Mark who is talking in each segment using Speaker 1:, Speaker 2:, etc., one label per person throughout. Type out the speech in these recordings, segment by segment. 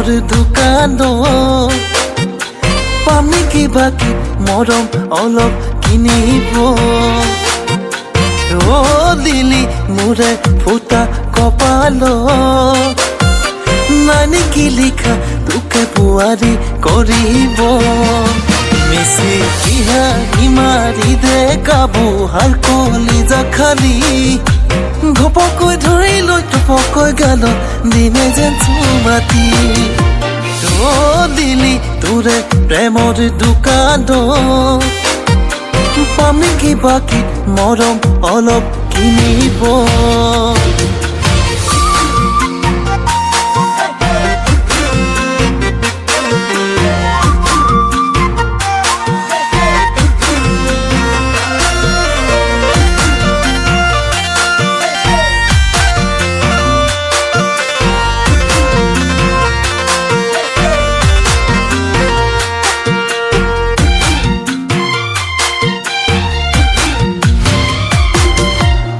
Speaker 1: প্ৰেমৰ দোকানত পামি কিবা কি মৰম অলপ কিনিব অ দিলি মোৰে ফুটা কপাল নাই নেকি লিখা তোকে বোৱাৰী কৰিব মিছি বিহাৰী মাৰি দে কাবু হাৰ কলিজা খালি ঘপকৈ ধৰি লৈ টপকৈ গালত দিনে যেন চুমাতি অ দিলি তোৰে প্ৰেমৰ দোকানত পামি কিবা কি মৰম অলপ কিনিব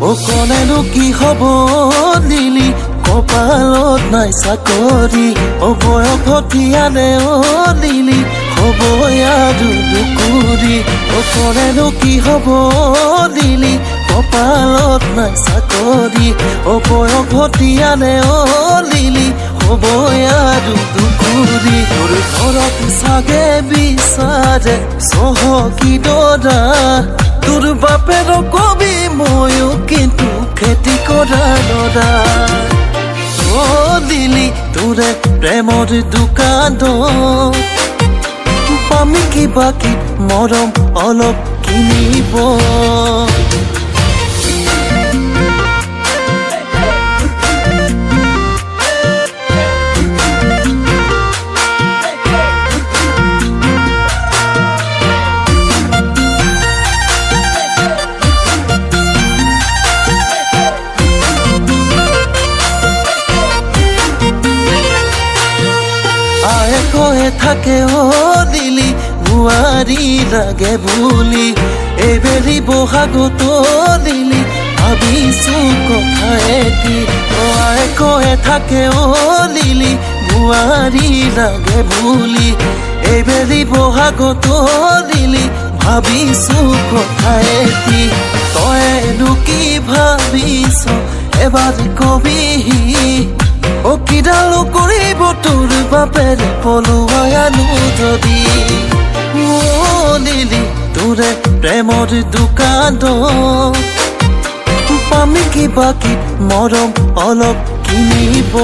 Speaker 1: ও কলেনো কি হব দিলি কপালত নাই চাকৰি ও বয়সতীয়ালে ও দিলি হব আৰু দুকুৰি ও কলেনো কি হব দিলি কপালত নাই চাকৰি ও বয়সতীয়ালে ও দিলি হব আৰু দুকুৰি তোৰ ঘৰত চাগে বিচাৰে চহকী দৰা তোৰ বাপেৰ কবি ময়ো কিন্তু খেতি কৰা নৰা অ দিলি তোৰে প্ৰেমৰ দোকানত পামি কিবা কি মৰম অলপ কিনিব কয়ে থাকে ও দিলি বোৱাৰী লাগে বুলি এইবেলি বহাগত দিলি ভাবিছো কথা এটি কয়ে থাকে ও দিলি বোৱাৰী লাগে বুলি এইবেলি বহাগত দিলি ভাবিছো কথা এটি তইনো কি ভাবিছ এবাৰ কবিহি ও কিডালো কৰিব তোৰ বাপেৰে পলুৱায়ানো যদি ও দিলি তোৰে প্ৰেমৰ দোকানত পামি কিবা কি মৰম অলপ কিনিব